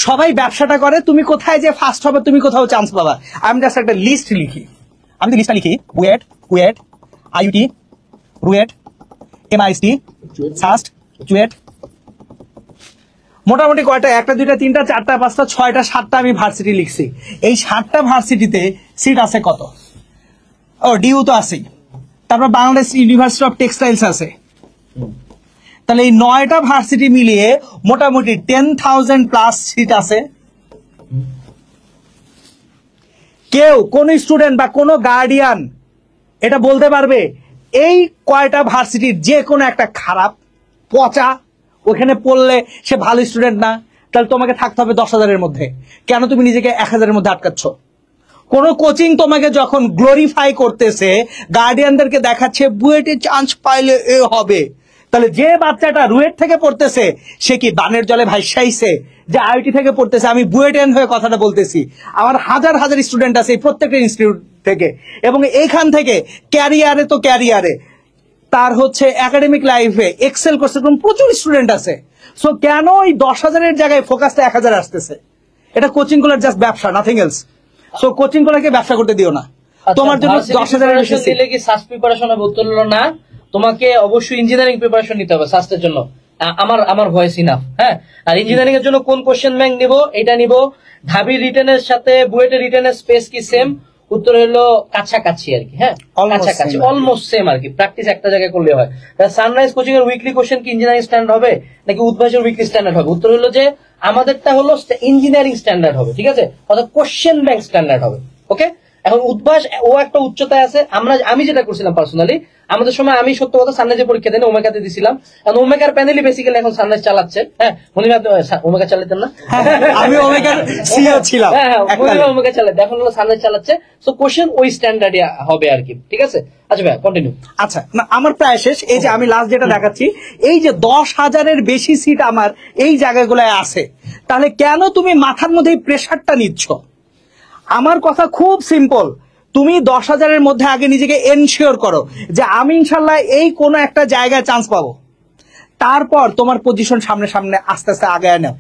সবাই ব্যবসাটা করে, তুমি কোথায় যে ফার্স্ট হবে, তুমি কোথাও চান্স পাবা। আমি জাস্ট একটা লিস্ট লিখি, আমি তো লিস্টটা লিখি, KUET, IUT, RUET, MIST, SUST, CUET, মোটামুটি কয়টা, একটা দুইটা তিনটা চারটা পাঁচটা ছয়টা সাতটা আমি ভার্সিটি লিখছি। এই 7টা ভার্সিটিতে সিট আছে কত? ও ডিইউ তো আছেই, তারপর বাংলাদেশ ইউনিভার্সিটি অফ টেক্সটাইলস আছে। তাহলে এই 9টা ভার্সিটি মিলিয়ে মোটামুটি 10,000 প্লাস সিট আছে। কেউ কোন স্টুডেন্ট বা কোন গার্ডিয়ান এটা বলতে পারবে এই কয়টা ভার্সিটির যে কোনো একটা খারাপ পচা, ওখানে পড়লে সে ভালো স্টুডেন্ট না, তাহলে তোমাকে থাকতে হবে 10,000-এর মধ্যে? কেন তুমি নিজেকে 1,000-এর মধ্যে আটকাচ্ছ? কোন কোচিং তোমাকে যখন গ্লোরিফাই করতেছে, গার্ডিয়ানদেরকে দেখাচ্ছে বুয়েটে চান্স পাইলে এ হবে, তাহলে যে বাচ্চাটা রুয়েট থেকে পড়তেছে সে কি বানের জলে ভাইসাইছে? যে আইআইটি থেকে পড়তেছে, আমি বুয়েটেন হয়ে কথাটা বলতেছি, আমার হাজার হাজার স্টুডেন্ট আছে প্রত্যেকটা ইনস্টিটিউট থেকে, এবং এইখান থেকে ক্যারিয়ারে তো ক্যারিয়ারে তার হচ্ছে একাডেমিক লাইফে এক্সেল করছে প্রচুর স্টুডেন্ট আছে। সো কেন ওই 10,000-এর জায়গায় ফোকাসটা 1,000 আসতেছে? এটা কোচিং গুলোর জাস্ট ব্যবসা, নাথিং এলস। সো কোচিং গুলোকে ব্যবসা করতে দিও না। তোমার জন্য 10,000-এর বেশি দিলে কি সাস্ট প্রিপারেশন বলতো না, তোমাকে অবশ্যই ইঞ্জিনিয়ারিং প্রিপারেশন নিতে হবে সাস্টের জন্য। আমার ভয়েস ইনাফ। হ্যাঁ, আর ইঞ্জিনিয়ারিং এর জন্য কোন কোশ্চেন ব্যাংক নিব, এটা নিব। ঢাবি রিটেনের সাথে বুয়েটের রিটেনের স্পেস কি সেম? উত্তর হলো কাছাকাছি আর কি। হ্যাঁ, কাছাকাছি, অলমোস্ট সেম আর কি, প্র্যাকটিস একটা জায়গায় করলে হয়। সানরাইজ কোচিং এর উইকলি কোশ্চেন কি ইঞ্জিনিয়ারিং স্ট্যান্ডার্ড হবে নাকি উদ্ভাসের উইকলি স্ট্যান্ডার্ড হবে? উত্তর হলো যে আমাদেরটা হলো ইঞ্জিনিয়ারিং স্ট্যান্ডার্ড হবে, ঠিক আছে, অর্থাৎ কোশ্চেন ব্যাংক স্ট্যান্ডার্ড হবে। ওকে, এখন উদ্ভাস ও একটা উচ্চতায় আছে। আমি যেটা করছিলাম পার্সোনালি, আমাদের সময় আমি সত্য কথা সানরাইজের পরীক্ষা দেন ওমেগাতে দিছিলাম, কারণ ওমেগার প্যানেলই বেসিক্যালি এখন সানরাইজ চালাচ্ছে। হ্যাঁ, মনিরা ওমেগা চালাতেন না? আমি ওমেগার সিও ছিলাম। হ্যাঁ, মনিরা ওমেগা চালাতে, এখন হলো সানরাইজ চালাচ্ছে। সো কোশ্চেন ওই স্ট্যান্ডার্ডে হবে আর কি, ঠিক আছে? আচ্ছা ভাই, কন্টিনিউ। আচ্ছা, না আমার প্রায় শেষ। এই যে আমি লাস্ট যেটা দেখাচ্ছি, এই যে 10,000-এর বেশি সিট আমার এই জায়গাগুলোয় আছে, তাহলে কেন তুমি মাথার মধ্যে প্রেশারটা নিচ্ছ? আমার কথা খুব সিম্পল, তুমি 10,000-এর মধ্যে আগে নিজেকে এনশিওর করো যে আমি ইনশাল্লাহ এই কোনো একটা জায়গায় চান্স পাবো, তারপর তোমার পজিশন সামনে সামনে আস্তে আস্তে আগায় নাও,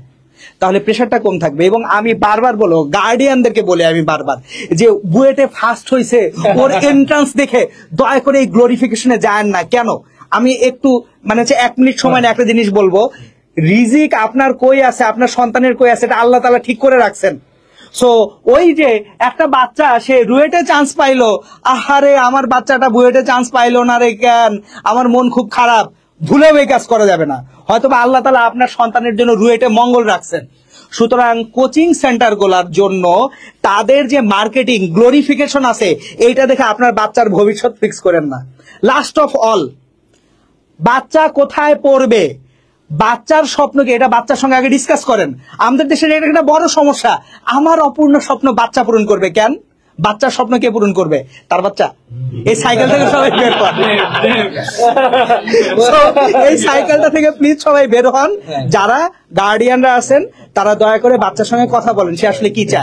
তাহলে প্রেশারটা কম থাকবে। এবং আমি বারবার বলো, গার্ডিয়ানদেরকে বলে আমি বারবার, যে বুয়েটে ফার্স্ট হয়েছে ওর এন্ট্রান্স দেখে দয়া করে এই গ্লোরিফিকেশনে যায় না। কেন? আমি একটু মানে হচ্ছে 1 মিনিট সময় না একটা জিনিস বলবো, রিজিক আপনার কই আছে, আপনার সন্তানের কই আছে, এটা আল্লাহ তাআলা ঠিক করে রাখছেন। সো ওই যে একটা বাচ্চা সে রুয়েটে চান্স পাইলো, আহারে আমার বাচ্চাটা বুয়েটে চান্স পাইলো না রে, কেন আমার মন খুব খারাপ, ভুলেও এই কাজ করা যাবে না। হয়তোবা আল্লাহ তাআলা আপনার সন্তানের জন্য রুয়েটে মঙ্গল রাখছেন। সুতরাং কোচিং সেন্টার গুলার জন্য তাদের যে মার্কেটিং গ্লোরিফিকেশন আছে, এইটা দেখে আপনার বাচ্চার ভবিষ্যৎ ফিক্স করেন না। লাস্ট অফ অল, বাচ্চা কোথায় পড়বে, বাচ্চার স্বপ্নকে, এটা বাচ্চার সঙ্গে আগে ডিসকাস করেন। আমাদের দেশের এটা একটা বড় সমস্যা, আমার অপূর্ণ স্বপ্ন বাচ্চা পূরণ করবে। কেন? বাচ্চার স্বপ্ন কে পূরণ করবে? তার বাচ্চা। এই সাইকেল থেকে সবাই বের হন, এই সাইকেলটা থেকে প্লিজ সবাই বের হন। যারা গার্ডিয়ানরা আছেন তারা দয়া করে বাচ্চার সঙ্গে কথা বলেন, সে আসলে কি চায়।